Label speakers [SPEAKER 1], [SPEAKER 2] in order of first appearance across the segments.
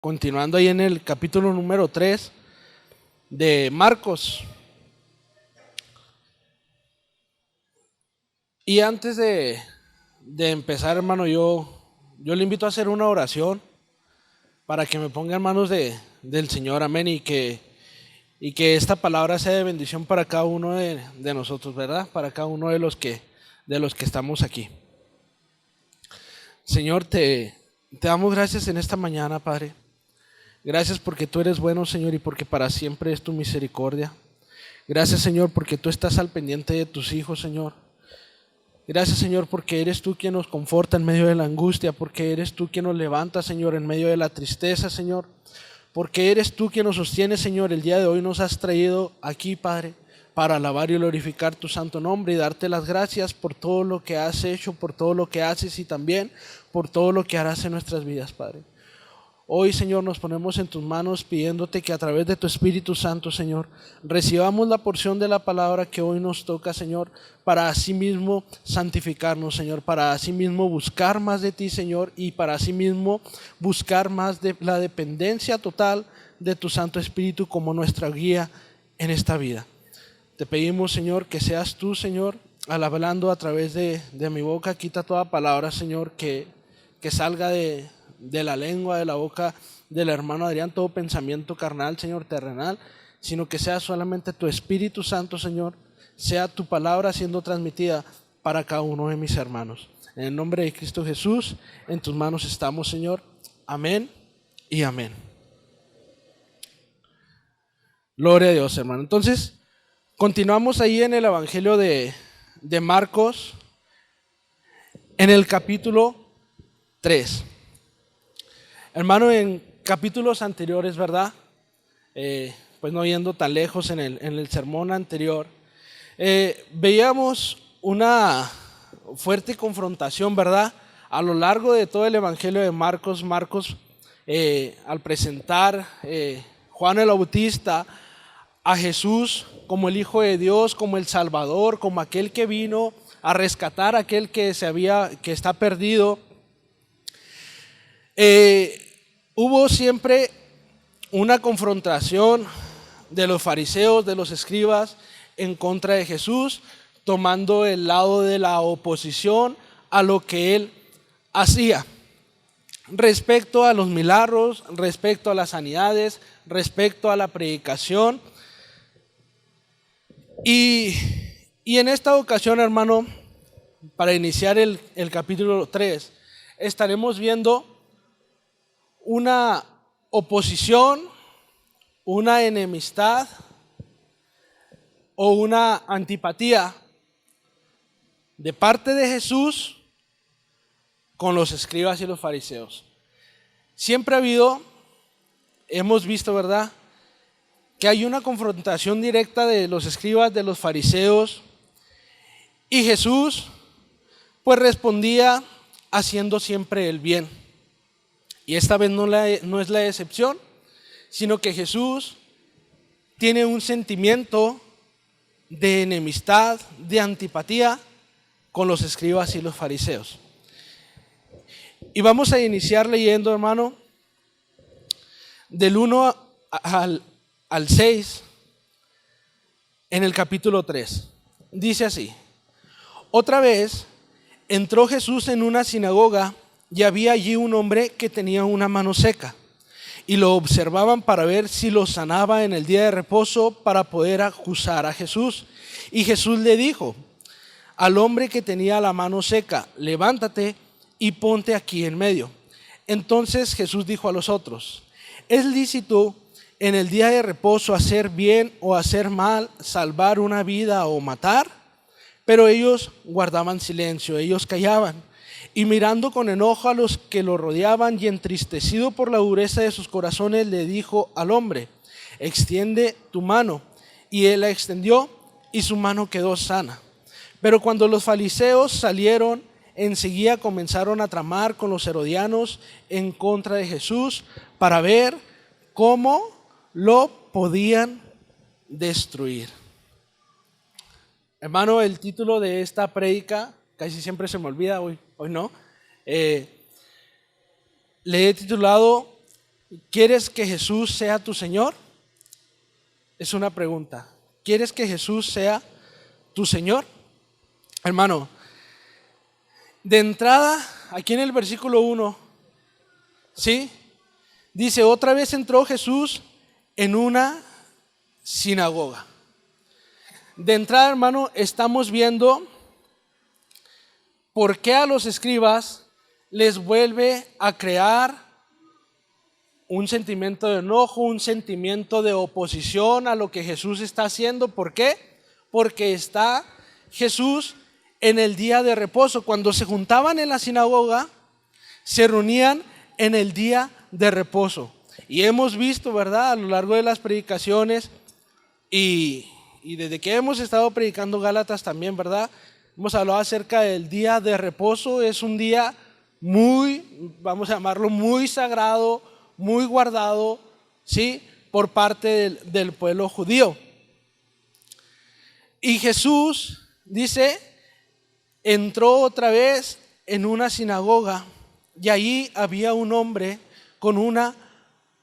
[SPEAKER 1] continuando ahí en el capítulo número 3 de Marcos. Y antes de empezar, hermano, yo le invito a hacer una oración para que me ponga en manos del Señor, amén, y que esta palabra sea de bendición para cada uno de nosotros, ¿verdad? Para cada uno de los que estamos aquí. Señor, te damos gracias en esta mañana, Padre. Gracias porque tú eres bueno, Señor, y porque para siempre es tu misericordia. Gracias, Señor, porque tú estás al pendiente de tus hijos, Señor. Gracias, Señor, porque eres tú quien nos conforta en medio de la angustia, porque eres tú quien nos levanta, Señor, en medio de la tristeza, Señor. Porque eres tú quien nos sostiene, Señor. El día de hoy nos has traído aquí, Padre, para alabar y glorificar tu santo nombre y darte las gracias por todo lo que has hecho, por todo lo que haces y también por todo lo que harás en nuestras vidas, Padre. Hoy, Señor, nos ponemos en tus manos pidiéndote que a través de tu Espíritu Santo, Señor, recibamos la porción de la palabra que hoy nos toca, Señor, para asimismo santificarnos, Señor, para asimismo buscar más de ti, Señor, y para asimismo buscar más de la dependencia total de tu Santo Espíritu como nuestra guía en esta vida. Te pedimos, Señor, que seas tú, Señor, al hablando a través de mi boca. Quita toda palabra, Señor, que salga de la lengua, de la boca del hermano Adrián, todo pensamiento carnal, Señor, terrenal, sino que sea solamente tu Espíritu Santo, Señor, sea tu palabra siendo transmitida para cada uno de mis hermanos. En el nombre de Cristo Jesús, en tus manos estamos, Señor. Amén y amén. Gloria a Dios, hermano. Entonces, continuamos ahí en el Evangelio de Marcos, en el capítulo 3. Hermano, en capítulos anteriores, ¿verdad? Pues no yendo tan lejos en el sermón anterior, veíamos una fuerte confrontación, ¿verdad? A lo largo de todo el Evangelio de Marcos, al presentar Juan el Bautista a Jesús como el Hijo de Dios, como el Salvador, como aquel que vino a rescatar a aquel que está perdido. Hubo siempre una confrontación de los fariseos, de los escribas, en contra de Jesús, tomando el lado de la oposición a lo que él hacía, respecto a los milagros, respecto a las sanidades, respecto a la predicación. Y en esta ocasión, hermano, para iniciar el capítulo 3, estaremos viendo una oposición, una enemistad o una antipatía de parte de Jesús con los escribas y los fariseos. Siempre hemos visto, ¿verdad?, que hay una confrontación directa de los escribas, de los fariseos, y Jesús pues respondía haciendo siempre el bien. Y esta vez no es la excepción, sino que Jesús tiene un sentimiento de enemistad, de antipatía con los escribas y los fariseos. Y vamos a iniciar leyendo, hermano, del 1 al 6 en el capítulo 3. Dice así: otra vez entró Jesús en una sinagoga y había allí un hombre que tenía una mano seca, y lo observaban para ver si lo sanaba en el día de reposo, para poder acusar a Jesús. Y Jesús le dijo al hombre que tenía la mano seca: levántate y ponte aquí en medio. Entonces Jesús dijo a los otros: ¿es lícito en el día de reposo hacer bien o hacer mal, salvar una vida o matar? Pero ellos guardaban silencio, ellos callaban. Y mirando con enojo a los que lo rodeaban y entristecido por la dureza de sus corazones, le dijo al hombre: extiende tu mano. Y él la extendió y su mano quedó sana. Pero cuando los fariseos salieron, enseguida comenzaron a tramar con los herodianos en contra de Jesús para ver cómo lo podían destruir. Hermano, el título de esta prédica, casi siempre se me olvida, hoy no, le he titulado ¿Quieres que Jesús sea tu Señor? Es una pregunta. ¿Quieres que Jesús sea tu Señor? Hermano, de entrada, aquí en el versículo 1, ¿sí? Dice, otra vez entró Jesús en una sinagoga. De entrada, hermano, estamos viendo por qué a los escribas les vuelve a crear un sentimiento de enojo, un sentimiento de oposición a lo que Jesús está haciendo. ¿Por qué? Porque está Jesús en el día de reposo. Cuando se juntaban en la sinagoga, se reunían en el día de reposo. Y hemos visto, ¿verdad?, a lo largo de las predicaciones y desde que hemos estado predicando Gálatas también, ¿verdad?, hemos hablado acerca del día de reposo. Es un día muy, vamos a llamarlo, muy sagrado, muy guardado, ¿sí?, por parte del pueblo judío. Y Jesús, dice, entró otra vez en una sinagoga y allí había un hombre con una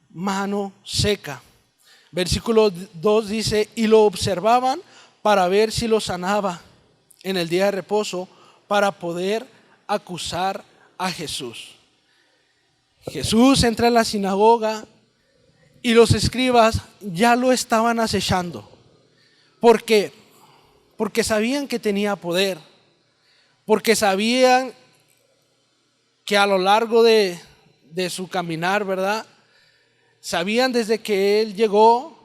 [SPEAKER 1] mano seca. Versículo 2 dice, y lo observaban para ver si lo sanaba en el día de reposo para poder acusar a Jesús. Jesús entra en la sinagoga y los escribas ya lo estaban acechando. ¿Por qué? Porque sabían que tenía poder, porque sabían que a lo largo de su caminar, ¿verdad?, sabían desde que Él llegó,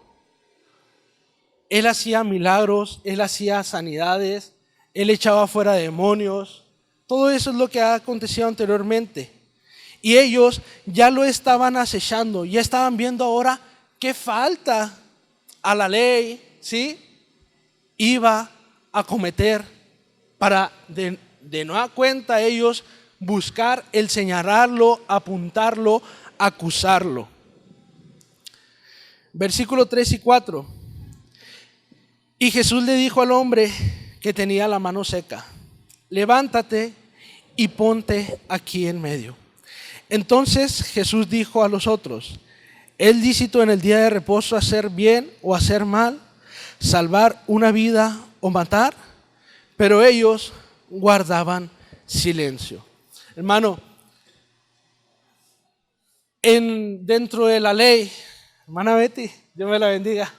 [SPEAKER 1] Él hacía milagros, Él hacía sanidades, Él echaba fuera demonios. Todo eso es lo que ha acontecido anteriormente. Y ellos ya lo estaban acechando, ya estaban viendo ahora qué falta a la ley, ¿sí?, iba a cometer para de nueva cuenta ellos buscar el señalarlo, apuntarlo, acusarlo. Versículo 3 y 4. Y Jesús le dijo al hombre que tenía la mano seca, levántate y ponte aquí en medio. Entonces Jesús dijo a los otros, ¿es lícito en el día de reposo hacer bien o hacer mal, salvar una vida o matar? Pero ellos guardaban silencio. Hermano, dentro de la ley, hermana Betty, Dios me la bendiga,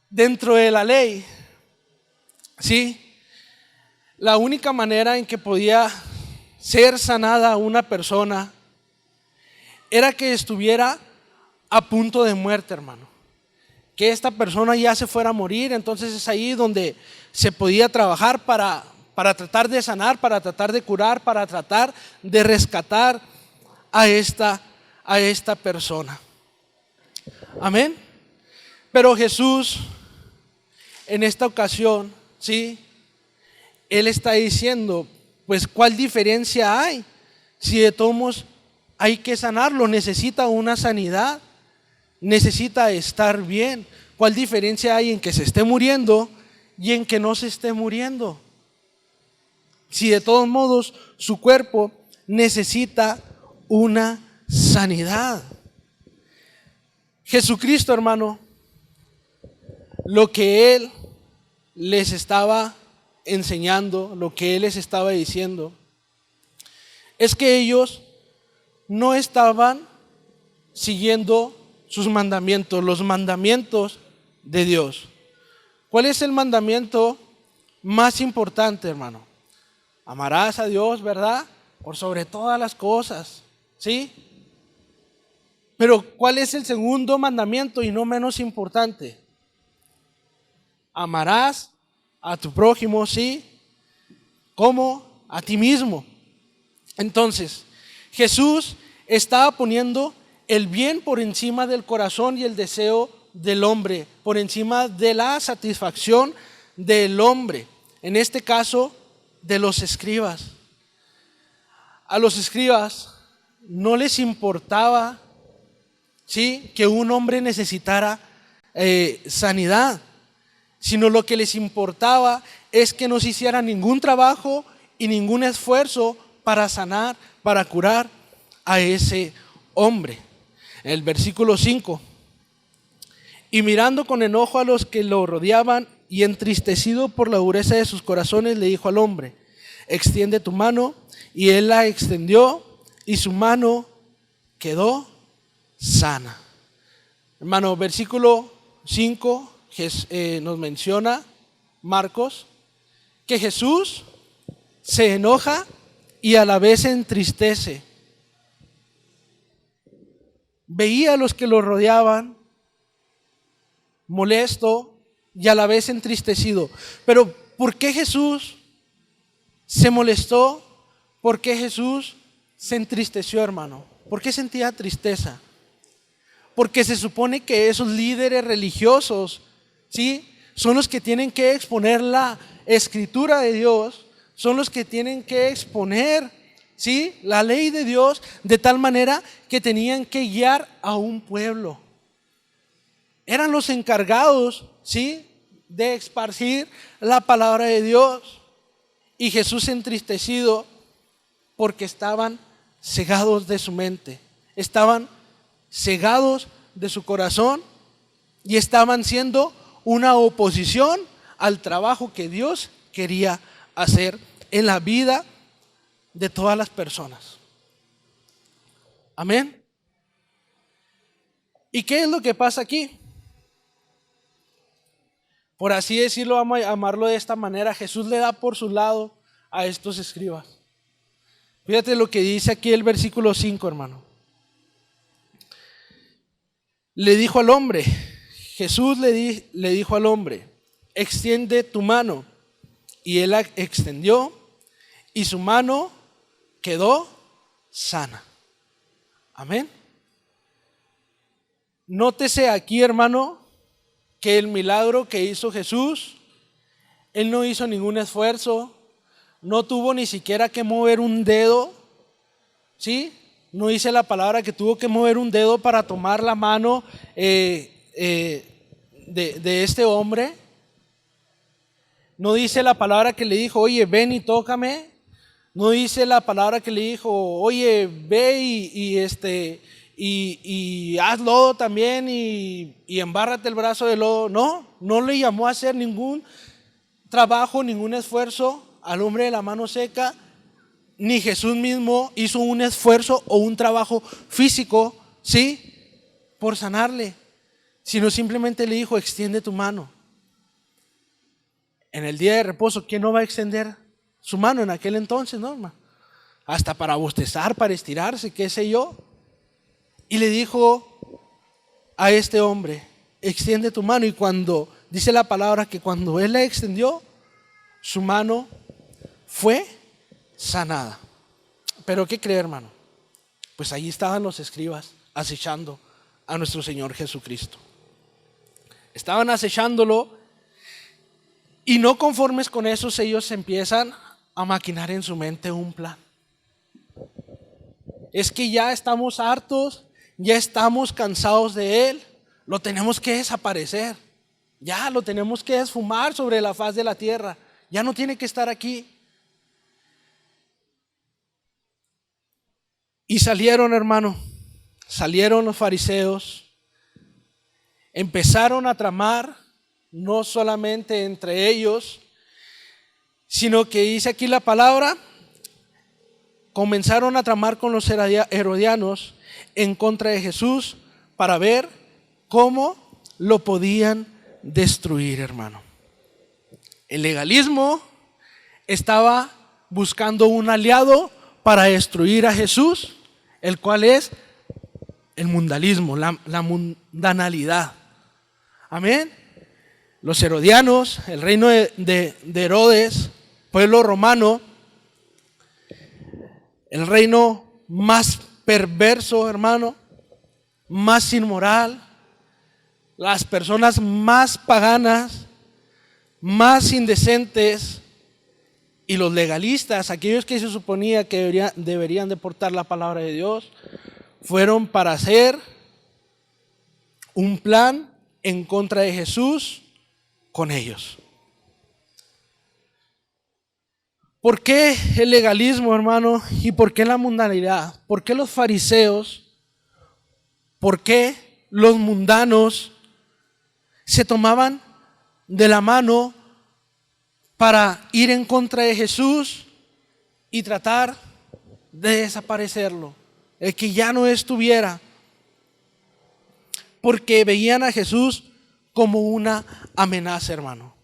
[SPEAKER 1] dentro de la ley, sí, la única manera en que podía ser sanada una persona era que estuviera a punto de muerte, hermano. Que esta persona ya se fuera a morir. Entonces es ahí donde se podía trabajar para tratar de sanar, para tratar de curar, para tratar de rescatar a esta persona. Amén. Pero Jesús, en esta ocasión, sí, Él está diciendo, pues, ¿cuál diferencia hay? Si de todos modos hay que sanarlo, necesita una sanidad, necesita estar bien. ¿Cuál diferencia hay en que se esté muriendo y en que no se esté muriendo? Si de todos modos su cuerpo necesita una sanidad. Jesucristo, hermano, lo que Él les estaba enseñando, lo que Él les estaba diciendo, es que ellos no estaban siguiendo sus mandamientos, los mandamientos de Dios. ¿Cuál es el mandamiento más importante, hermano? Amarás a Dios, ¿verdad?, por sobre todas las cosas, ¿sí? Pero ¿cuál es el segundo mandamiento y no menos importante? Amarás a tu prójimo, ¿sí?, como a ti mismo. Entonces, Jesús estaba poniendo el bien por encima del corazón y el deseo del hombre, por encima de la satisfacción del hombre, en este caso de los escribas. A los escribas no les importaba, ¿sí?, que un hombre necesitara sanidad, sino lo que les importaba es que no se hiciera ningún trabajo y ningún esfuerzo para sanar, para curar a ese hombre. El versículo 5. Y mirando con enojo a los que lo rodeaban y entristecido por la dureza de sus corazones, le dijo al hombre: extiende tu mano. Y él la extendió y su mano quedó sana. Hermano, versículo 5 nos menciona Marcos que Jesús se enoja y a la vez se entristece. Veía a los que lo rodeaban molesto y a la vez entristecido. Pero ¿por qué Jesús se molestó? ¿Por qué Jesús se entristeció, hermano? ¿Por qué sentía tristeza? Porque se supone que esos líderes religiosos, ¿sí?, son los que tienen que exponer la escritura de Dios, son los que tienen que exponer, ¿sí?, la ley de Dios, de tal manera que tenían que guiar a un pueblo. Eran los encargados, ¿sí?, de esparcir la palabra de Dios. Y Jesús entristecido porque estaban cegados de su mente, estaban cegados de su corazón y estaban siendo una oposición al trabajo que Dios quería hacer en la vida de todas las personas. Amén. ¿Y qué es lo que pasa aquí? Por así decirlo, vamos a llamarlo de esta manera, Jesús le da por su lado a estos escribas. Fíjate lo que dice aquí el versículo 5, hermano. Le dijo al hombre, Jesús le dijo al hombre: extiende tu mano. Y él la extendió y su mano quedó sana. Amén. Nótese aquí, hermano, que el milagro que hizo Jesús, él no hizo ningún esfuerzo, no tuvo ni siquiera que mover un dedo, ¿sí? No dice la palabra que tuvo que mover un dedo para tomar la mano de este hombre. No dice la palabra que le dijo: oye, ven y tócame. No dice la palabra que le dijo: oye, ve y haz lodo también y embárrate el brazo de lodo. No le llamó a hacer ningún trabajo, ningún esfuerzo al hombre de la mano seca. Ni Jesús mismo hizo un esfuerzo o un trabajo físico, ¿sí?, por sanarle, sino simplemente le dijo: extiende tu mano. En el día de reposo, ¿quién no va a extender su mano en aquel entonces, no, hermano? Hasta para bostezar, para estirarse, qué sé yo. Y le dijo a este hombre: extiende tu mano. Y cuando dice la palabra que cuando él la extendió, su mano fue sanada. Pero ¿qué cree, hermano? Pues allí estaban los escribas acechando a nuestro Señor Jesucristo. Estaban acechándolo y no conformes con eso, ellos empiezan a maquinar en su mente un plan. Es que ya estamos hartos, ya estamos cansados de él, lo tenemos que desaparecer, ya lo tenemos que esfumar sobre la faz de la tierra, ya no tiene que estar aquí. Y salieron, hermano, salieron los fariseos, empezaron a tramar, no solamente entre ellos, sino que dice aquí la palabra, comenzaron a tramar con los herodianos en contra de Jesús para ver cómo lo podían destruir, hermano. El legalismo estaba buscando un aliado para destruir a Jesús, el cual es el mundanismo, la mundanalidad. Amén. Los herodianos, el reino de Herodes, pueblo romano, el reino más perverso, hermano, más inmoral, las personas más paganas, más indecentes, y los legalistas, aquellos que se suponía que deberían de portar la palabra de Dios, fueron para hacer un plan en contra de Jesús con ellos. ¿Por qué el legalismo, hermano? ¿Y por qué la mundanalidad? ¿Por qué los fariseos ¿Por qué los mundanos se tomaban de la mano para ir en contra de Jesús y tratar de desaparecerlo, el que ya no estuviera? Porque veían a Jesús como una amenaza, hermano.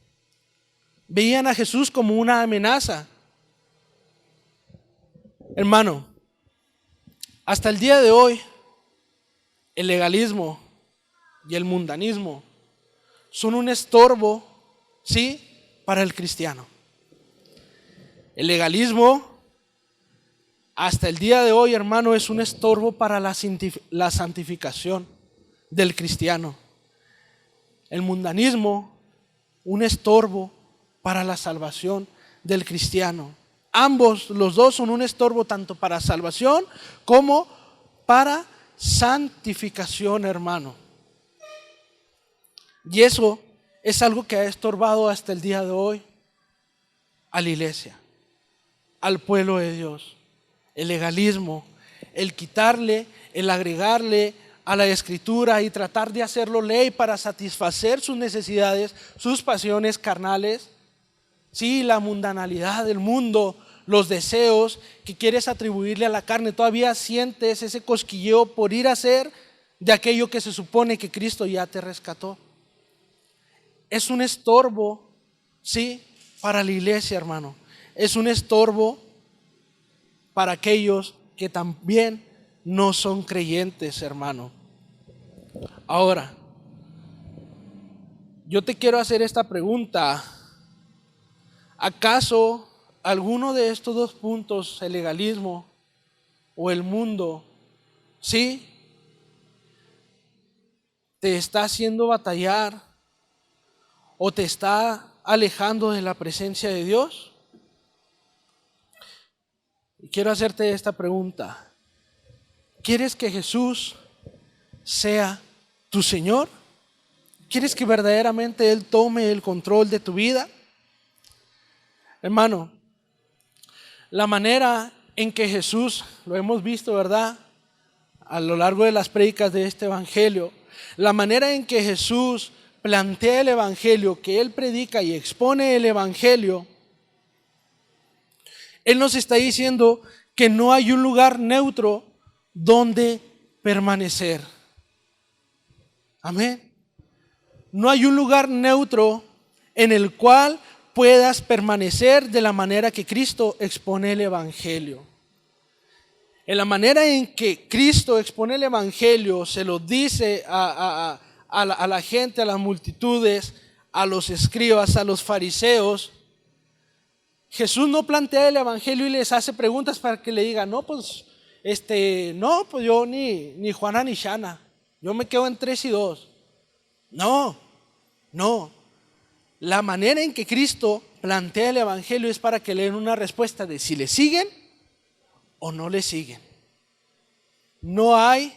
[SPEAKER 1] Veían a Jesús como una amenaza. Hermano, hasta el día de hoy, el legalismo y el mundanismo son un estorbo, ¿sí?, para el cristiano. El legalismo, hasta el día de hoy, hermano, es un estorbo para la santificación del cristiano. El mundanismo, un estorbo para la salvación del cristiano. Ambos, los dos, son un estorbo tanto para salvación como para santificación, hermano. Y eso es algo que ha estorbado hasta el día de hoy a la iglesia, al pueblo de Dios. El legalismo, el quitarle, el agregarle a la escritura y tratar de hacerlo ley para satisfacer sus necesidades, sus pasiones carnales. Sí, la mundanalidad del mundo, los deseos que quieres atribuirle a la carne, todavía sientes ese cosquilleo por ir a hacer de aquello que se supone que Cristo ya te rescató. Es un estorbo, sí, para la iglesia, hermano. Es un estorbo para aquellos que también no son creyentes, hermano. Ahora, yo te quiero hacer esta pregunta. ¿Acaso alguno de estos dos puntos, el legalismo o el mundo, sí, te está haciendo batallar o te está alejando de la presencia de Dios? Y quiero hacerte esta pregunta. ¿Quieres que Jesús sea tu Señor? ¿Quieres que verdaderamente Él tome el control de tu vida? Hermano, la manera en que Jesús, lo hemos visto, ¿verdad?, a lo largo de las prédicas de este evangelio, la manera en que Jesús plantea el evangelio, que Él predica y expone el evangelio, Él nos está diciendo que no hay un lugar neutro donde permanecer. Amén. No hay un lugar neutro en el cual puedas permanecer de la manera que Cristo expone el evangelio. En la manera en que Cristo expone el evangelio, se lo dice a la gente, a las multitudes, a los escribas, a los fariseos. Jesús no plantea el evangelio y les hace preguntas para que le digan, no, pues yo ni Juana ni Shana, yo me quedo en 3 y 2. No. La manera en que Cristo plantea el evangelio es para que le den una respuesta de si le siguen o no le siguen. No hay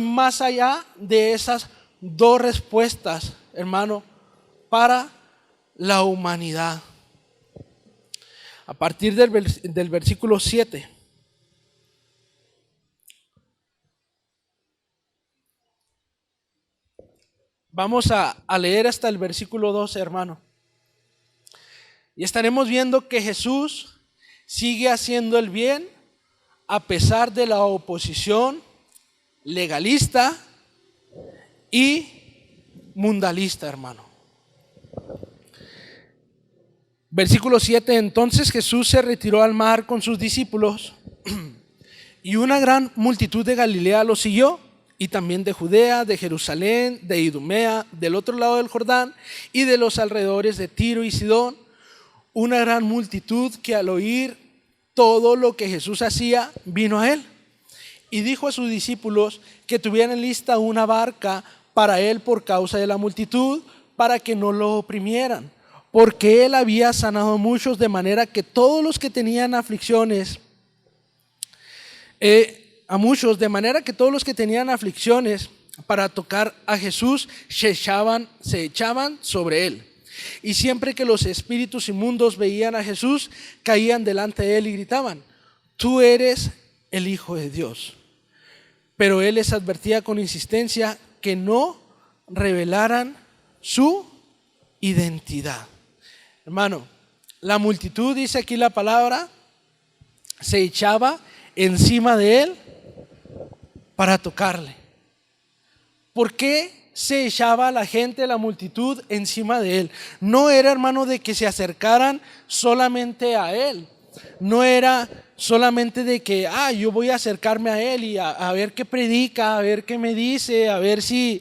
[SPEAKER 1] más allá de esas dos respuestas, hermano, para la humanidad. A partir del versículo 7. Vamos a leer hasta el versículo 12, hermano. Y estaremos viendo que Jesús sigue haciendo el bien a pesar de la oposición legalista y mundalista, hermano. Versículo 7. Entonces Jesús se retiró al mar con sus discípulos y una gran multitud de Galilea lo siguió, y también de Judea, de Jerusalén, de Idumea, del otro lado del Jordán y de los alrededores de Tiro y Sidón. Una gran multitud que al oír todo lo que Jesús hacía, vino a él y dijo a sus discípulos que tuvieran lista una barca para él por causa de la multitud, para que no lo oprimieran, porque él había sanado a muchos, de manera que todos los que tenían aflicciones, para tocar a Jesús se echaban sobre él. Y siempre que los espíritus inmundos veían a Jesús, caían delante de él y gritaban: tú eres el Hijo de Dios. pero él les advertía con insistencia que no revelaran su identidad. Hermano, la multitud, dice aquí la palabra, se echaba encima de él para tocarle. ¿Por qué se echaba la gente, la multitud, encima de él? No era, hermano, de que se acercaran solamente a él. No era solamente de que, yo voy a acercarme a él y a ver qué predica, a ver qué me dice, a ver si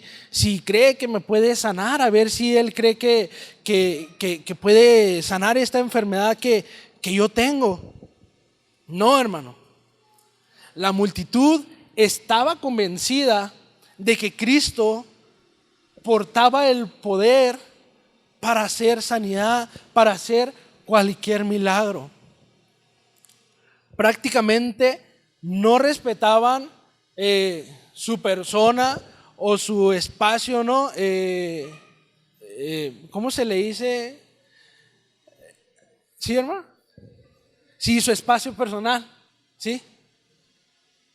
[SPEAKER 1] cree que me puede sanar, a ver si él cree que puede sanar esta enfermedad que yo tengo. No, hermano. La multitud estaba convencida de que Cristo portaba el poder para hacer sanidad, para hacer cualquier milagro. Prácticamente no respetaban su persona o su espacio, ¿no? ¿Cómo se le dice? ¿Sí, hermano? Sí, su espacio personal, ¿sí?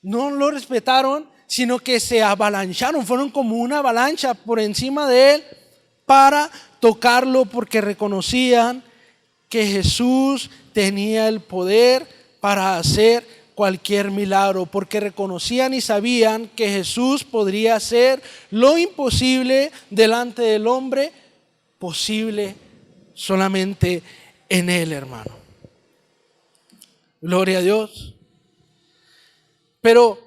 [SPEAKER 1] No lo respetaron, sino que se avalancharon, fueron como una avalancha por encima de él para tocarlo, porque reconocían que Jesús tenía el poder para hacer cualquier milagro, porque reconocían y sabían que Jesús podría hacer lo imposible delante del hombre, posible solamente en él, hermano. Gloria a Dios. Pero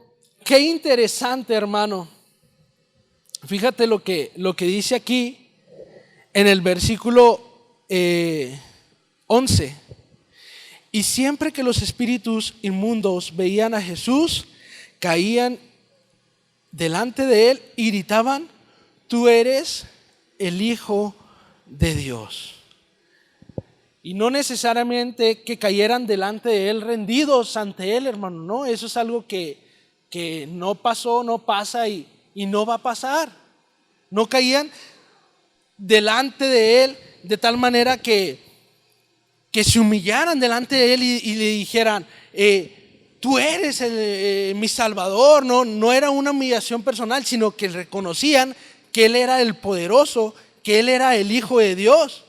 [SPEAKER 1] qué interesante, hermano. Fíjate lo que dice aquí en el versículo 11. Y siempre que los espíritus inmundos veían a Jesús, caían delante de él y gritaban: tú eres el Hijo de Dios. Y no necesariamente que cayeran delante de él rendidos ante él, hermano. No, eso es algo que no pasó, no pasa y no va a pasar. No caían delante de él de tal manera que se humillaran delante de él y le dijeran: tú eres mi Salvador. No era una humillación personal, sino que reconocían que él era el poderoso, que él era el Hijo de Dios.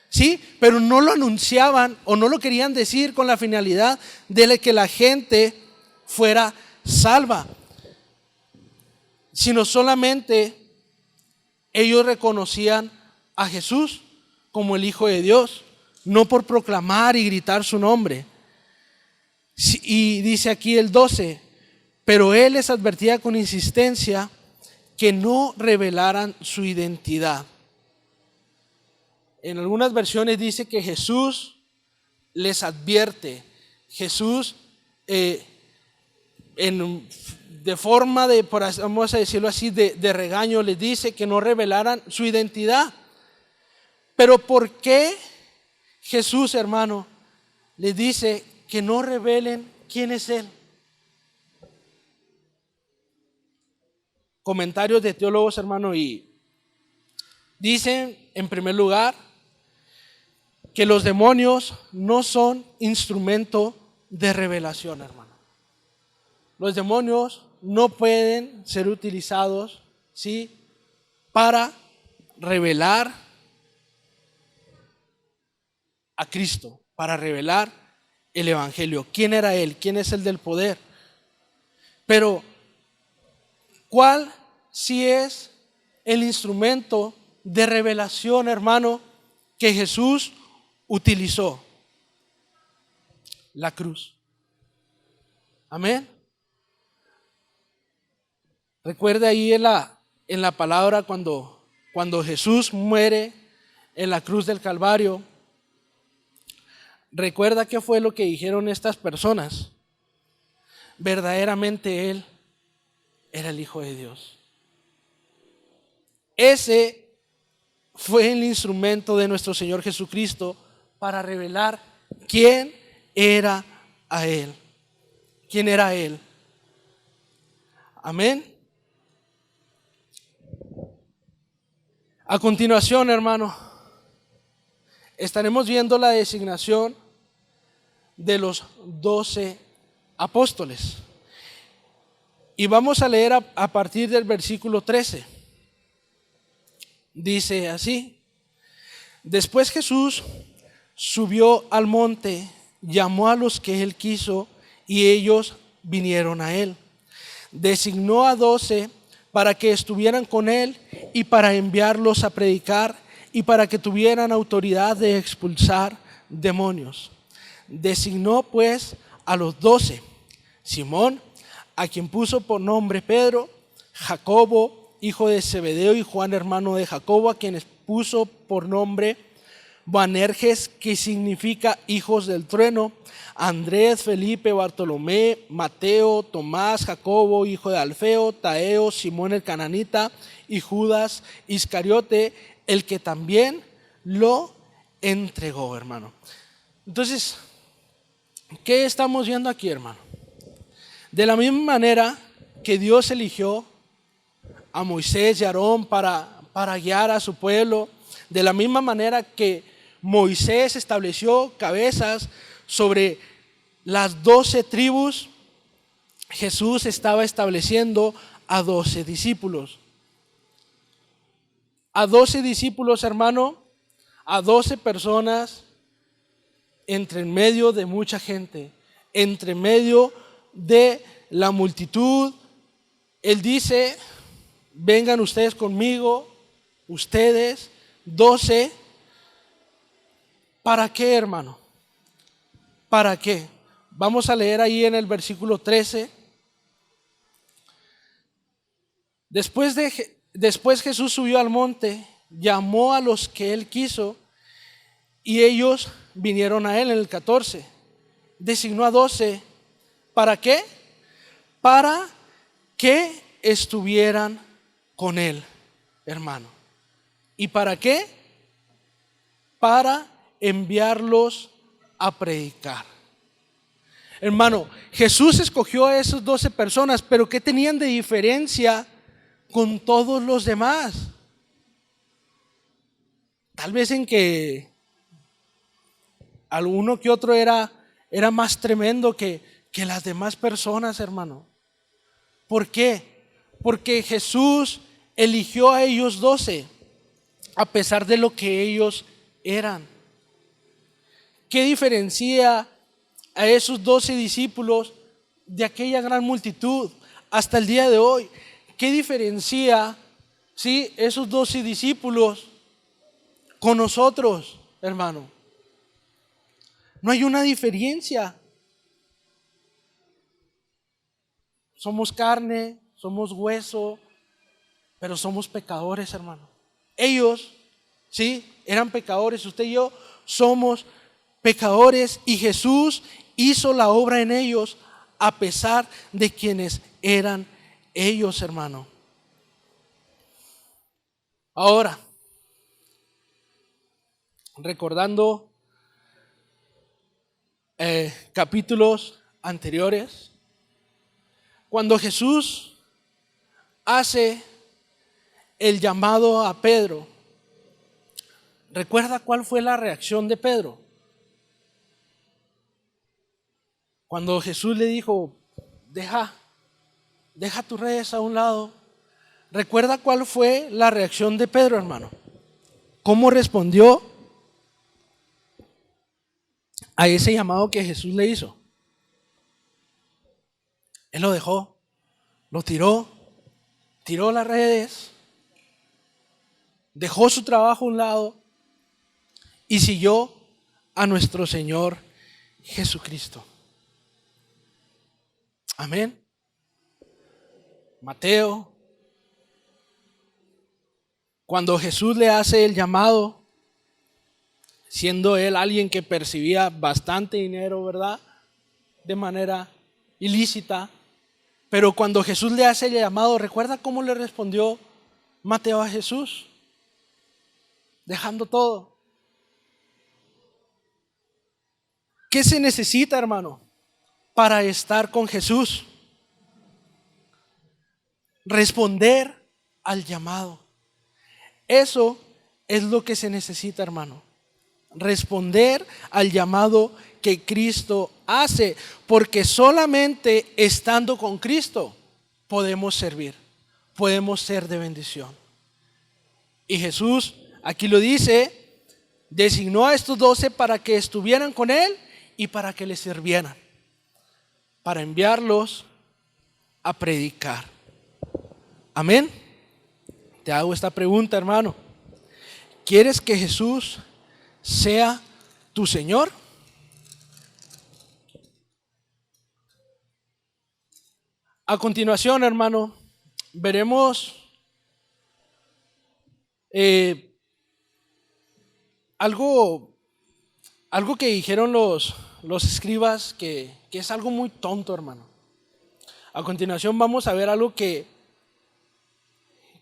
[SPEAKER 1] Sí, pero no lo anunciaban o no lo querían decir con la finalidad de que la gente fuera salva, sino solamente ellos reconocían a Jesús como el Hijo de Dios, no por proclamar y gritar su nombre. Y dice aquí el 12, pero él les advertía con insistencia que no revelaran su identidad. En algunas versiones dice que Jesús les advierte. Jesús de forma de, vamos a decirlo así, de regaño, les dice que no revelaran su identidad. Pero ¿por qué Jesús, hermano, les dice que no revelen quién es Él? Comentarios de teólogos, hermano, y dicen en primer lugar que los demonios no son instrumento de revelación, hermano. Los demonios no pueden ser utilizados, ¿sí?, para revelar a Cristo, para revelar el Evangelio. ¿Quién era Él? ¿Quién es el del poder? Pero, ¿cuál sí es el instrumento de revelación, hermano, que Jesús utilizó? La cruz. Amén. Recuerde ahí en la palabra cuando Jesús muere en la cruz del Calvario. Recuerda qué fue lo que dijeron estas personas. Verdaderamente Él era el Hijo de Dios. Ese fue el instrumento de nuestro Señor Jesucristo para revelar quién era a Él. ¿Quién era Él? Amén. A continuación, hermano, estaremos viendo la designación de los 12 apóstoles. Y vamos a leer a partir del versículo 13. Dice así: después Jesús subió al monte, llamó a los que él quiso y ellos vinieron a él. Designó a 12 para que estuvieran con él y para enviarlos a predicar y para que tuvieran autoridad de expulsar demonios. Designó pues a los 12: Simón, a quien puso por nombre Pedro; Jacobo, hijo de Zebedeo, y Juan, hermano de Jacobo, a quienes puso por nombre Boanerges, que significa hijos del trueno; Andrés, Felipe, Bartolomé, Mateo, Tomás, Jacobo, hijo de Alfeo, Tadeo, Simón el cananita, y Judas Iscariote, el que también lo entregó, hermano. Entonces, ¿qué estamos viendo aquí, hermano? De la misma manera que Dios eligió a Moisés y a Aarón para guiar a su pueblo, de la misma manera que Moisés estableció cabezas sobre las 12 tribus, Jesús estaba estableciendo a 12 discípulos. A 12 discípulos, hermano, a 12 personas entre medio de mucha gente, entre medio de la multitud. Él dice: vengan ustedes conmigo, ustedes 12. ¿Para qué, hermano? ¿Para qué? Vamos a leer ahí en el versículo 13. Después Jesús subió al monte, llamó a los que él quiso y ellos vinieron a él. En el 14 designó a 12. ¿Para qué? Para que estuvieran con él, hermano. ¿Y para qué? Para enviarlos a predicar. Hermano, Jesús escogió a esas 12 personas, pero ¿qué tenían de diferencia con todos los demás? Tal vez en que alguno que otro era más tremendo que las demás personas, hermano. ¿Por qué? Porque Jesús eligió a ellos 12, a pesar de lo que ellos eran. ¿Qué diferencia a esos 12 discípulos de aquella gran multitud hasta el día de hoy? ¿Qué diferencia, sí, esos 12 discípulos con nosotros, hermano? No hay una diferencia. Somos carne, somos hueso, pero somos pecadores, hermano. Ellos, sí, eran pecadores. Usted y yo somos pecadores, y Jesús hizo la obra en ellos a pesar de quienes eran ellos, hermano. Ahora, recordando capítulos anteriores, cuando Jesús hace el llamado a Pedro, ¿recuerda cuál fue la reacción de Pedro? Cuando Jesús le dijo: deja tus redes a un lado. ¿Recuerda cuál fue la reacción de Pedro, hermano? ¿Cómo respondió a ese llamado que Jesús le hizo? Él lo dejó, lo tiró las redes, dejó su trabajo a un lado y siguió a nuestro Señor Jesucristo. Amén. Mateo, cuando Jesús le hace el llamado, siendo él alguien que percibía bastante dinero, ¿verdad?, de manera ilícita, pero cuando Jesús le hace el llamado, ¿recuerda cómo le respondió Mateo a Jesús? Dejando todo. ¿Qué se necesita, hermano, para estar con Jesús? Responder al llamado. Eso es lo que se necesita, hermano. Responder al llamado que Cristo hace, porque solamente estando con Cristo podemos servir, podemos ser de bendición. Y Jesús, aquí lo dice, designó a estos 12 para que estuvieran con Él y para que le sirvieran, para enviarlos a predicar. Amén. Te hago esta pregunta, hermano. ¿Quieres que Jesús sea tu Señor? A continuación, hermano, veremos algo que dijeron los escribas que es algo muy tonto, hermano. A continuación vamos a ver algo que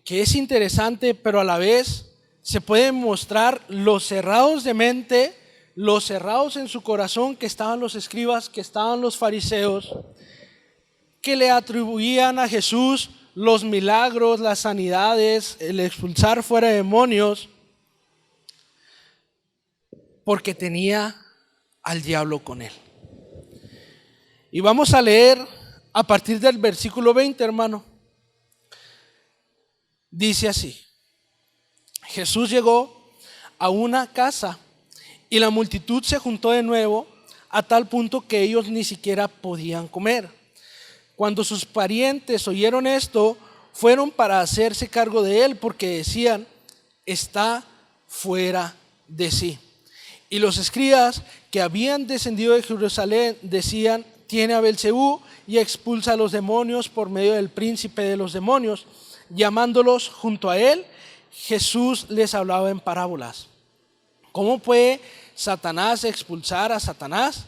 [SPEAKER 1] es interesante, pero a la vez se puede mostrar los cerrados de mente, los cerrados en su corazón que estaban los escribas, que estaban los fariseos, que le atribuían a Jesús los milagros, las sanidades, el expulsar fuera demonios, porque tenía al diablo con él. Y vamos a leer a partir del versículo 20, hermano. Dice así: Jesús llegó a una casa y la multitud se juntó de nuevo a tal punto que ellos ni siquiera podían comer. Cuando sus parientes oyeron esto, fueron para hacerse cargo de él, porque decían: está fuera de sí. Y los escribas que habían descendido de Jerusalén decían: tiene a Belcebú y expulsa a los demonios por medio del príncipe de los demonios. Llamándolos junto a él, Jesús les hablaba en parábolas. ¿Cómo puede Satanás expulsar a Satanás?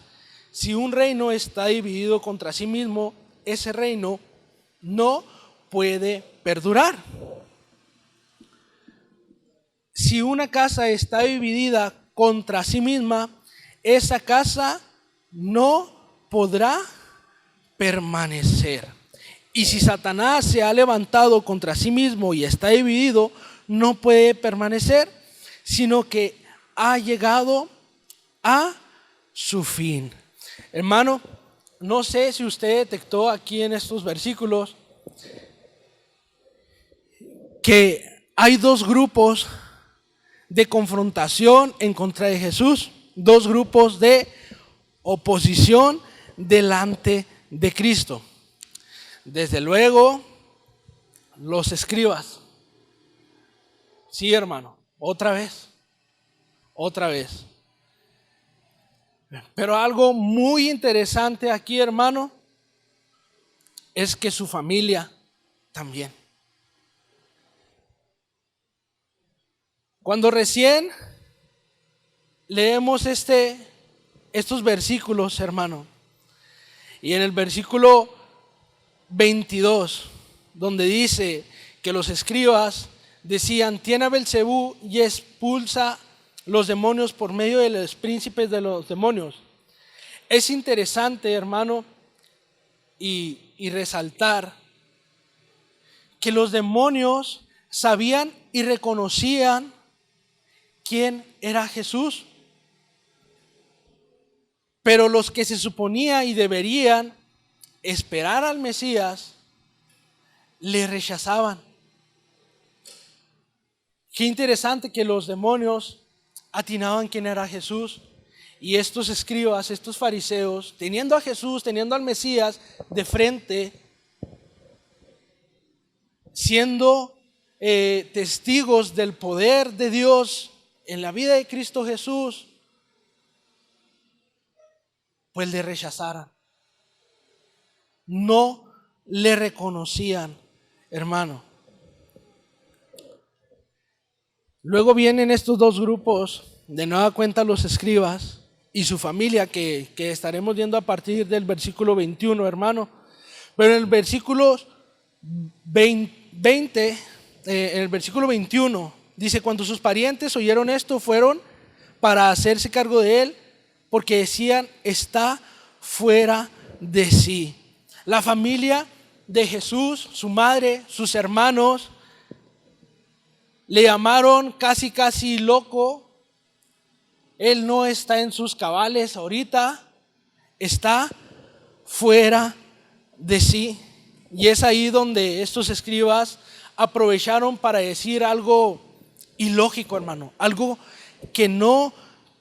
[SPEAKER 1] Si un reino está dividido contra sí mismo, ese reino no puede perdurar. Si una casa está dividida contra sí misma, esa casa no podrá permanecer. Y si Satanás se ha levantado contra sí mismo y está dividido, no puede permanecer, sino que ha llegado a su fin. Hermano, no sé si usted detectó aquí en estos versículos que hay dos grupos de confrontación en contra de Jesús, dos grupos de oposición delante de Cristo. Desde luego, los escribas. Sí, hermano, otra vez. Pero algo muy interesante aquí, hermano, es que su familia también. Cuando recién leemos estos versículos, hermano, y en el versículo 22, donde dice que los escribas decían: tiene a Belcebú y expulsa los demonios por medio de los príncipes de los demonios. Es interesante, hermano, y resaltar que los demonios sabían y reconocían quién era Jesús, pero los que se suponía y deberían esperar al Mesías le rechazaban. Qué interesante que los demonios atinaban quién era Jesús, y estos escribas, estos fariseos, teniendo a Jesús, teniendo al Mesías de frente, siendo testigos del poder de Dios en la vida de Cristo Jesús, pues le rechazaran. No le reconocían, hermano. Luego vienen estos dos grupos, de nueva cuenta los escribas y su familia, que estaremos viendo a partir del versículo 21, hermano. Pero en el versículo 20, en el versículo 21, dice: cuando sus parientes oyeron esto, fueron para hacerse cargo de él, porque decían: está fuera de sí. La familia de Jesús, su madre, sus hermanos, le llamaron casi loco. Él no está en sus cabales ahorita, está fuera de sí. Y es ahí donde estos escribas aprovecharon para decir algo ilógico, hermano, algo que no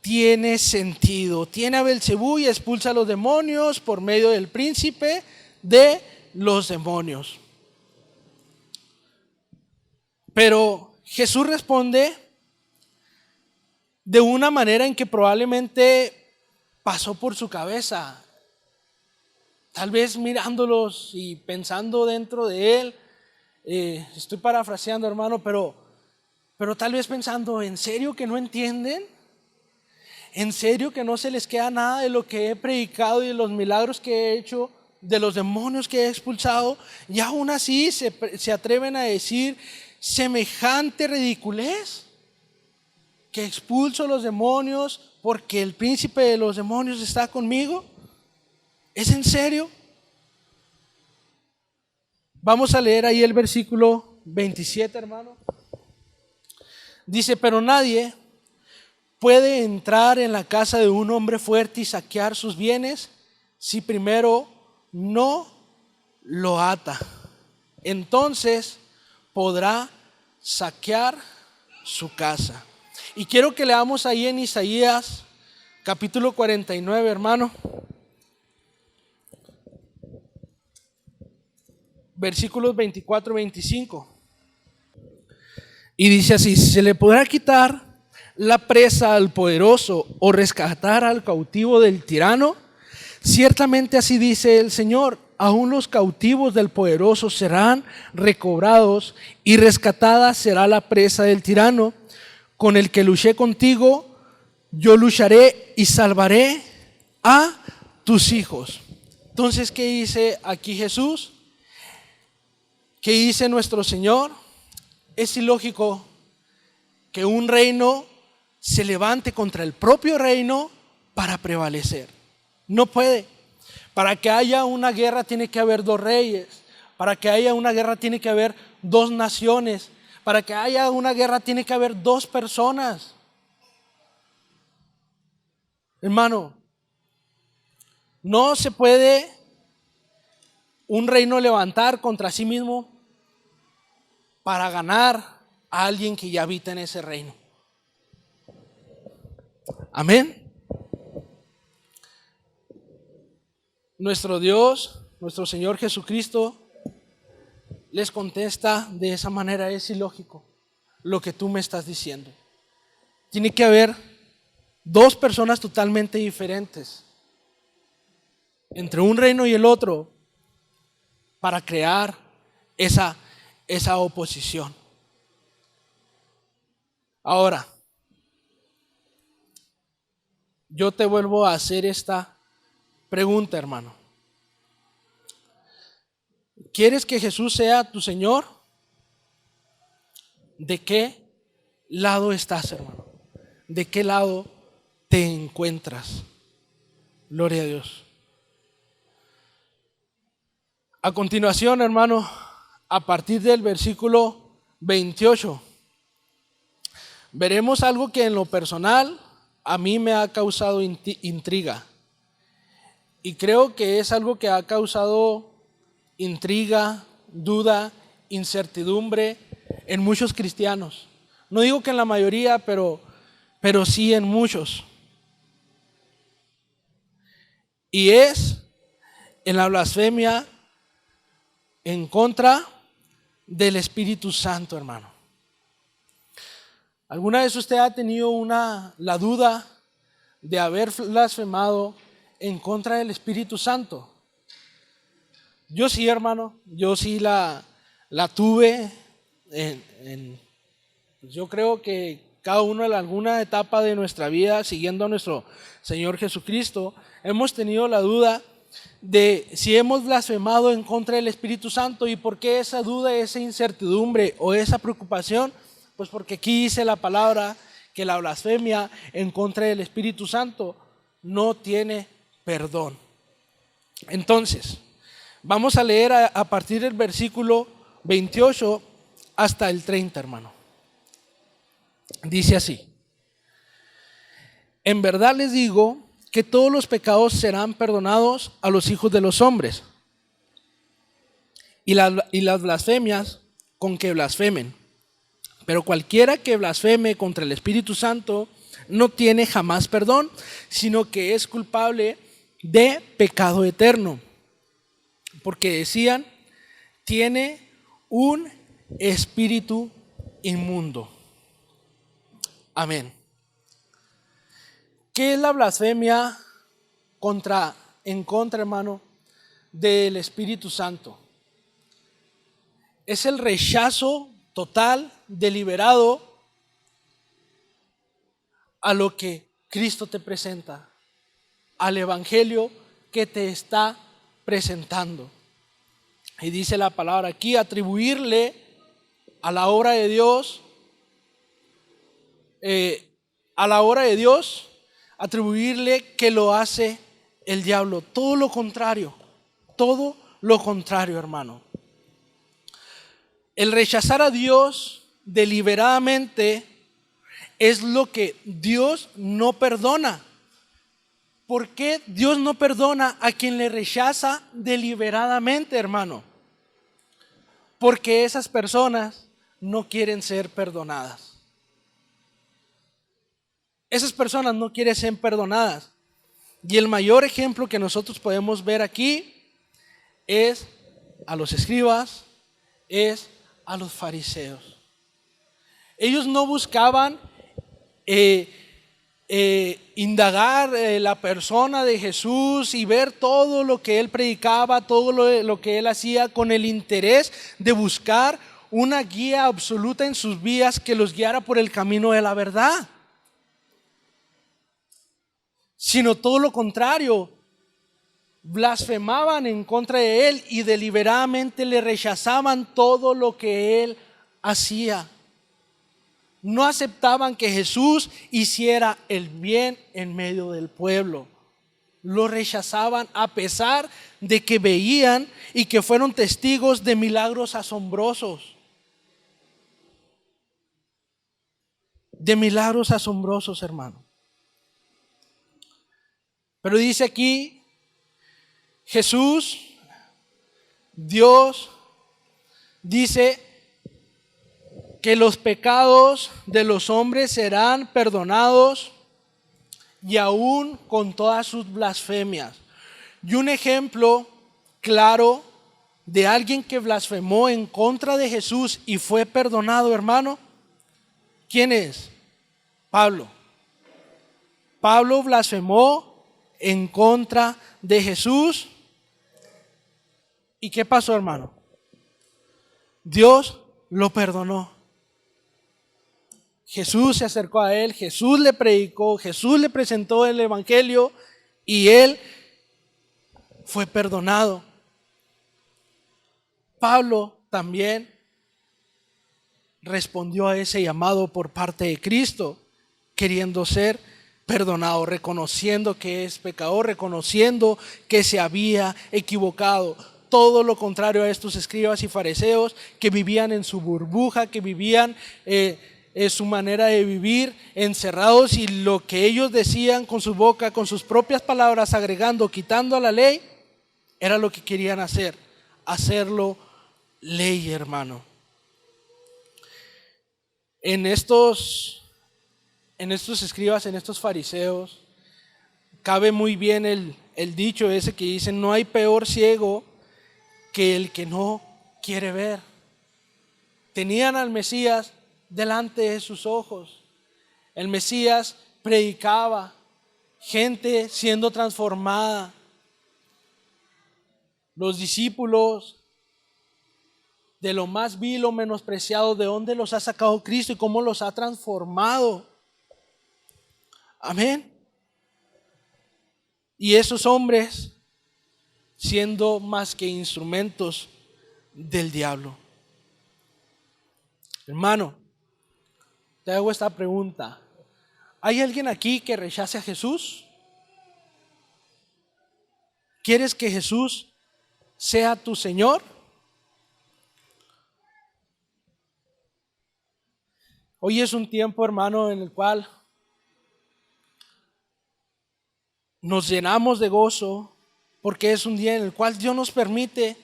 [SPEAKER 1] tiene sentido. Tiene a Belcebú y expulsa a los demonios por medio del príncipe de los demonios. Pero Jesús responde de una manera en que probablemente pasó por su cabeza. Tal vez mirándolos y pensando dentro de él, estoy parafraseando, hermano, pero tal vez pensando, ¿en serio que no entienden? ¿En serio que no se les queda nada de lo que he predicado y de los milagros que he hecho, de los demonios que he expulsado? Y aún así se atreven a decir semejante ridiculez, que expulso los demonios porque el príncipe de los demonios está conmigo. ¿Es en serio? Vamos a leer ahí el versículo 27, hermano. Dice, pero nadie puede entrar en la casa de un hombre fuerte y saquear sus bienes si primero no lo ata. Entonces podrá saquear su casa. Y quiero que leamos ahí en Isaías capítulo 49, hermano. Versículos 24 y 25. Y dice así, ¿se le podrá quitar la presa al poderoso o rescatar al cautivo del tirano? Ciertamente así dice el Señor, aún los cautivos del poderoso serán recobrados y rescatada será la presa del tirano. Con el que luché contigo, yo lucharé y salvaré a tus hijos. Entonces, ¿qué dice aquí Jesús? ¿Qué dice nuestro Señor? Es ilógico que un reino se levante contra el propio reino para prevalecer. No puede. Para que haya una guerra tiene que haber dos reyes. Para que haya una guerra tiene que haber dos naciones. Para que haya una guerra tiene que haber dos personas. Hermano, no se puede un reino levantar contra sí mismo para ganar a alguien que ya habita en ese reino. Amén. Nuestro Dios, nuestro Señor Jesucristo, les contesta de esa manera, es ilógico lo que tú me estás diciendo. Tiene que haber dos personas totalmente diferentes entre un reino y el otro para crear esa oposición. Ahora, yo te vuelvo a hacer esta pregunta, hermano. ¿Quieres que Jesús sea tu Señor? ¿De qué lado estás, hermano? ¿De qué lado te encuentras? Gloria a Dios. A continuación, hermano, a partir del versículo 28, veremos algo que en lo personal a mí me ha causado intriga. Y creo que es algo que ha causado intriga, duda, incertidumbre en muchos cristianos. No digo que en la mayoría, pero sí en muchos. Y es en la blasfemia en contra del Espíritu Santo, hermano. ¿Alguna vez usted ha tenido la duda de haber blasfemado en contra del Espíritu Santo? Yo sí, hermano, yo sí la tuve. Yo creo que cada uno en alguna etapa de nuestra vida, siguiendo a nuestro Señor Jesucristo, hemos tenido la duda de si hemos blasfemado en contra del Espíritu Santo. ¿Y por qué esa duda, esa incertidumbre o esa preocupación? Pues porque aquí dice la palabra que la blasfemia en contra del Espíritu Santo no tiene perdón. Entonces, vamos a leer a partir del versículo 28 hasta el 30, hermano. Dice así: en verdad les digo que todos los pecados serán perdonados a los hijos de los hombres, y las blasfemias con que blasfemen. Pero cualquiera que blasfeme contra el Espíritu Santo no tiene jamás perdón, sino que es culpable de pecado eterno. Porque decían, tiene un espíritu inmundo. Amén. ¿Qué es la blasfemia en contra, hermano, del Espíritu Santo? Es el rechazo total, deliberado, a lo que Cristo te presenta, al Evangelio que te está presentando. Y dice la palabra aquí, atribuirle a la obra de Dios, atribuirle que lo hace el diablo. Todo lo contrario, hermano. El rechazar a Dios deliberadamente es lo que Dios no perdona. ¿Por qué Dios no perdona a quien le rechaza deliberadamente, hermano? Porque esas personas no quieren ser perdonadas. Esas personas no quieren ser perdonadas. Y el mayor ejemplo que nosotros podemos ver aquí es a los escribas, es a los fariseos. Ellos no buscaban indagar la persona de Jesús y ver todo lo que él predicaba, todo lo que él hacía, con el interés de buscar una guía absoluta en sus vidas que los guiara por el camino de la verdad, sino todo lo contrario. Blasfemaban en contra de él y deliberadamente le rechazaban todo lo que él hacía. No aceptaban que Jesús hiciera el bien en medio del pueblo. Lo rechazaban a pesar de que veían y que fueron testigos de milagros asombrosos. De milagros asombrosos, hermano. Pero dice aquí, Jesús, Dios, dice que los pecados de los hombres serán perdonados y aún con todas sus blasfemias. Y un ejemplo claro de alguien que blasfemó en contra de Jesús y fue perdonado, hermano, ¿quién es? Pablo. Pablo blasfemó en contra de Jesús. ¿Y qué pasó, hermano? Dios lo perdonó. Jesús se acercó a él, Jesús le predicó, Jesús le presentó el Evangelio y él fue perdonado. Pablo también respondió a ese llamado por parte de Cristo, queriendo ser perdonado, reconociendo que es pecador, reconociendo que se había equivocado. Todo lo contrario a estos escribas y fariseos que vivían en su burbuja, que vivían su manera de vivir encerrados, y lo que ellos decían con su boca, con sus propias palabras, agregando, quitando a la ley, era lo que querían hacer, hacerlo ley, hermano. En estos escribas, en estos fariseos, cabe muy bien el dicho ese que dicen: no hay peor ciego que el que no quiere ver. Tenían al Mesías delante de sus ojos. El Mesías predicaba, gente siendo transformada. Los discípulos, de lo más vil o menospreciado, ¿de dónde los ha sacado Cristo y cómo los ha transformado? Amén. Y esos hombres siendo más que instrumentos del diablo. Hermano, te hago esta pregunta: ¿hay alguien aquí que rechace a Jesús? ¿Quieres que Jesús sea tu Señor? Hoy es un tiempo, hermano, en el cual nos llenamos de gozo, porque es un día en el cual Dios nos permite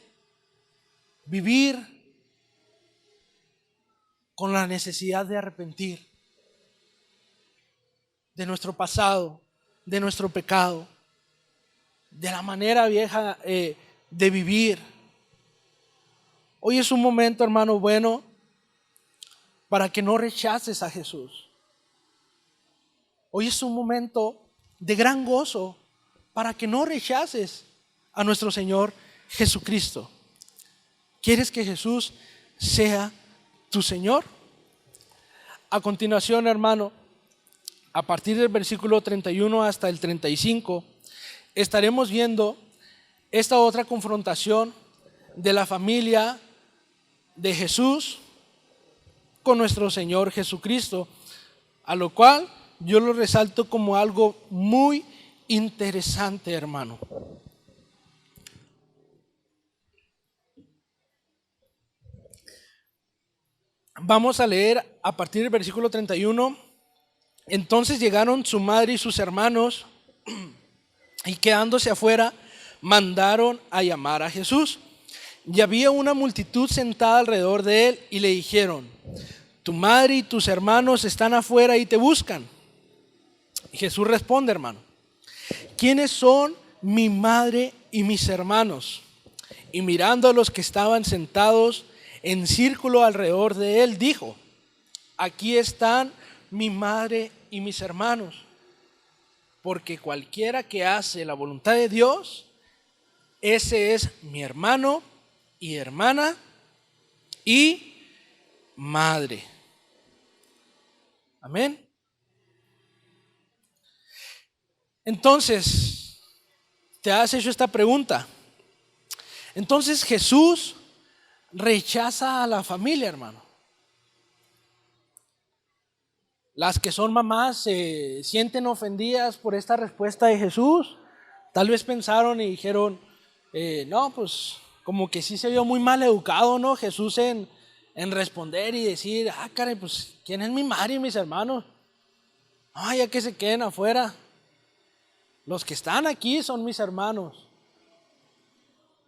[SPEAKER 1] vivir con la necesidad de arrepentir de nuestro pasado, de nuestro pecado, de la manera vieja de vivir. Hoy es un momento, hermano, bueno para que no rechaces a Jesús. Hoy es un momento de gran gozo para que no rechaces a nuestro Señor Jesucristo. ¿Quieres que Jesús sea tu Señor? A continuación, hermano, a partir del versículo 31 hasta el 35, estaremos viendo esta otra confrontación de la familia de Jesús con nuestro Señor Jesucristo, a lo cual yo lo resalto como algo muy interesante, hermano. Vamos a leer a partir del versículo 31. Entonces llegaron su madre y sus hermanos y quedándose afuera mandaron a llamar a Jesús. Y había una multitud sentada alrededor de él y le dijeron: tu madre y tus hermanos están afuera y te buscan. Y Jesús responde, hermano: ¿quiénes son mi madre y mis hermanos? Y mirando a los que estaban sentados en círculo alrededor de él, dijo: aquí están mi madre y mis hermanos, porque cualquiera que hace la voluntad de Dios, ese es mi hermano y hermana y madre. Amén. Entonces, te has hecho esta pregunta. Entonces Jesús rechaza a la familia, hermano. Las que son mamás se sienten ofendidas por esta respuesta de Jesús. Tal vez pensaron y dijeron, no, pues como que sí se vio muy mal educado, ¿no? Jesús en responder y decir, caray, pues ¿quién es mi madre y mis hermanos? Ya que se queden afuera. Los que están aquí son mis hermanos.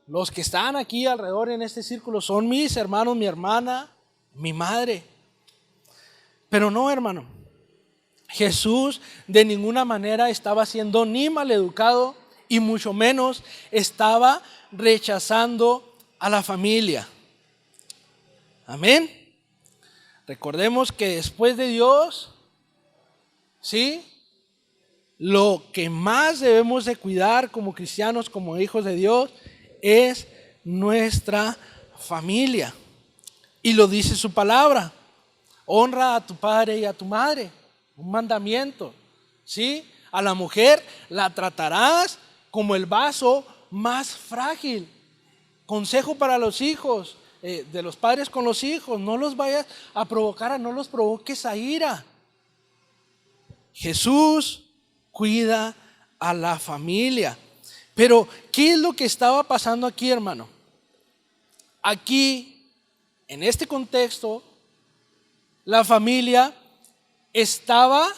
[SPEAKER 1] Los que están aquí alrededor en este círculo son mis hermanos, mi hermana, mi madre. Pero no, hermano. Jesús de ninguna manera estaba siendo ni maleducado y mucho menos estaba rechazando a la familia. Amén. Recordemos que después de Dios, ¿sí?, lo que más debemos de cuidar como cristianos, como hijos de Dios, es nuestra familia. Y lo dice su palabra: honra a tu padre y a tu madre. Un mandamiento, ¿sí? A la mujer la tratarás como el vaso más frágil. Consejo para los hijos, de los padres con los hijos: no los vayas a provocar, no los provoques a ira. Jesús cuida a la familia. Pero ¿qué es lo que estaba pasando aquí, hermano? Aquí, en este contexto, la familia estaba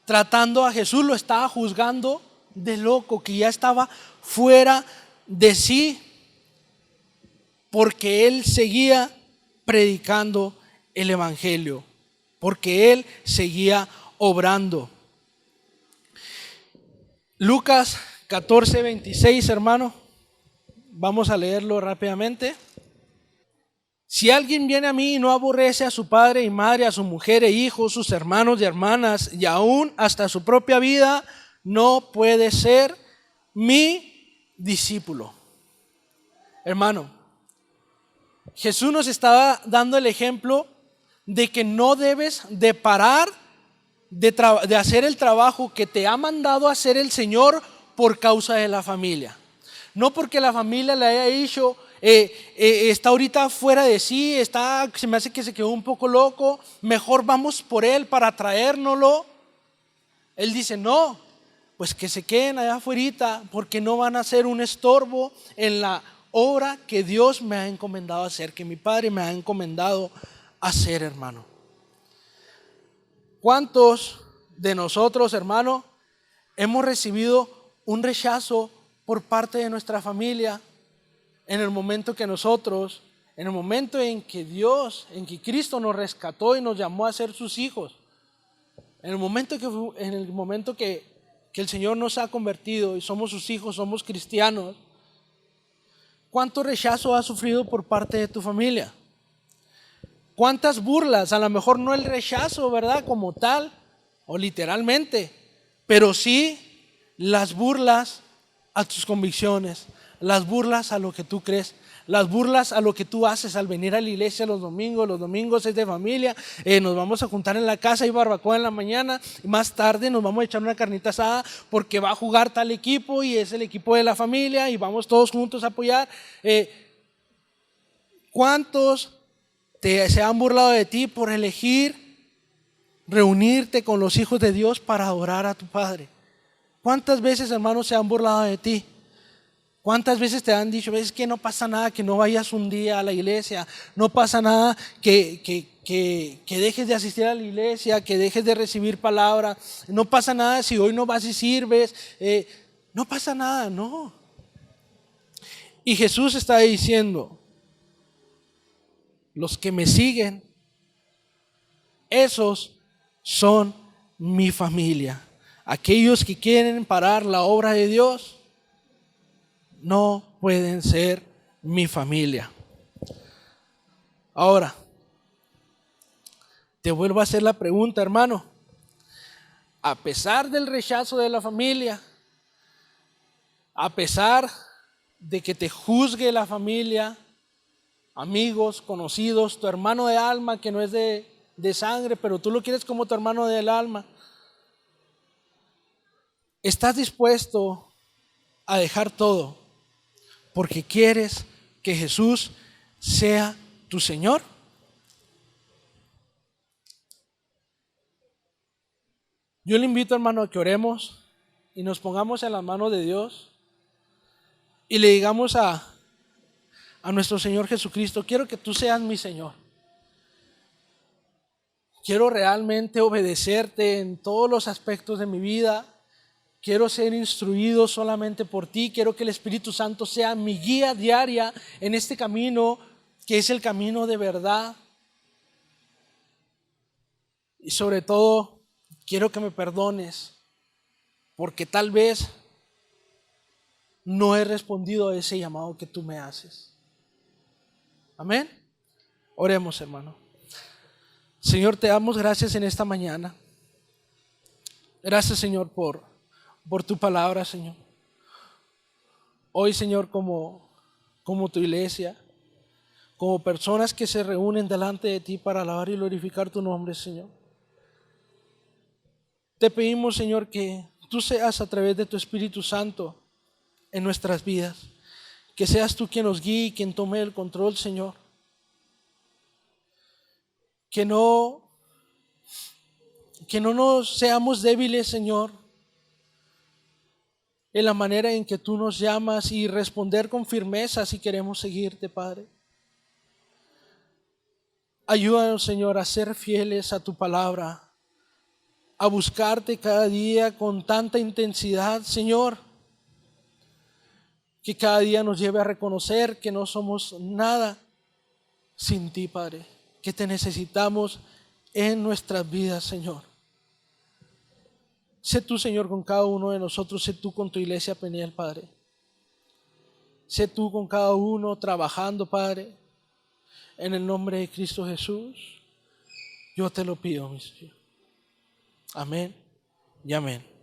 [SPEAKER 1] tratando a Jesús, lo estaba juzgando de loco, que ya estaba fuera de sí, porque él seguía predicando el evangelio, porque él seguía obrando. Lucas 14:26, hermano, vamos a leerlo rápidamente. Si alguien viene a mí y no aborrece a su padre y madre, a su mujer e hijos, sus hermanos y hermanas, y aún hasta su propia vida, no puede ser mi discípulo. Hermano, Jesús nos estaba dando el ejemplo de que no debes de parar de hacer el trabajo que te ha mandado a hacer el Señor por causa de la familia. No porque la familia le haya dicho, está ahorita fuera de sí, se me hace que se quedó un poco loco, mejor vamos por él para traérnoslo. Él dice, no, pues que se queden allá afuera, porque no van a ser un estorbo en la obra que Dios me ha encomendado hacer, que mi Padre me ha encomendado hacer, hermano. ¿Cuántos de nosotros, hermano, hemos recibido un rechazo por parte de nuestra familia en el momento que nosotros en el momento en que Dios, en que Cristo nos rescató y nos llamó a ser sus hijos, en el momento que el Señor nos ha convertido y somos sus hijos, somos cristianos, ¿cuánto rechazo has sufrido por parte de tu familia? ¿Cuántas burlas? A lo mejor no el rechazo, ¿verdad? Como tal, o literalmente, pero sí las burlas a tus convicciones, las burlas a lo que tú crees, las burlas a lo que tú haces al venir a la iglesia los domingos es de familia, nos vamos a juntar en la casa y barbacoa en la mañana, y más tarde nos vamos a echar una carnita asada porque va a jugar tal equipo y es el equipo de la familia y vamos todos juntos a apoyar. ¿Cuántos se han burlado de ti por elegir reunirte con los hijos de Dios para adorar a tu Padre? ¿Cuántas veces, hermanos, se han burlado de ti? ¿Cuántas veces te han dicho, es que no pasa nada que no vayas un día a la iglesia? No pasa nada que dejes de asistir a la iglesia, que dejes de recibir palabra. No pasa nada si hoy no vas y sirves. No pasa nada, no. Y Jesús está diciendo, los que me siguen, esos son mi familia. Aquellos que quieren parar la obra de Dios no pueden ser mi familia. Ahora, te vuelvo a hacer la pregunta, hermano. A pesar del rechazo de la familia, a pesar de que te juzgue la familia, amigos, conocidos, tu hermano de alma que no es de sangre, pero tú lo quieres como tu hermano del alma, ¿estás dispuesto a dejar todo porque quieres que Jesús sea tu Señor? Yo le invito, hermano, a que oremos y nos pongamos en las manos de Dios y le digamos a nuestro Señor Jesucristo, quiero que tú seas mi Señor. Quiero realmente obedecerte en todos los aspectos de mi vida. Quiero ser instruido solamente por ti. Quiero que el Espíritu Santo sea mi guía diaria en este camino que es el camino de verdad. Y sobre todo, quiero que me perdones porque tal vez no he respondido a ese llamado que tú me haces. Amén. Oremos, hermano. Señor, te damos gracias en esta mañana. Gracias, Señor, por tu palabra, Señor. Hoy, Señor, como tu iglesia, como personas que se reúnen delante de ti para alabar y glorificar tu nombre, Señor. Te pedimos, Señor, que tú seas a través de tu Espíritu Santo en nuestras vidas. Que seas tú quien nos guíe y quien tome el control, Señor. Que no nos seamos débiles, Señor, en la manera en que tú nos llamas y responder con firmeza si queremos seguirte, Padre. Ayúdanos, Señor, a ser fieles a tu palabra, a buscarte cada día con tanta intensidad, Señor, que cada día nos lleve a reconocer que no somos nada sin ti, Padre, que te necesitamos en nuestras vidas, Señor. Sé tú, Señor, con cada uno de nosotros, sé tú con tu iglesia Peniel, Padre. Sé tú con cada uno trabajando, Padre, en el nombre de Cristo Jesús. Yo te lo pido, mi Señor. Amén y amén.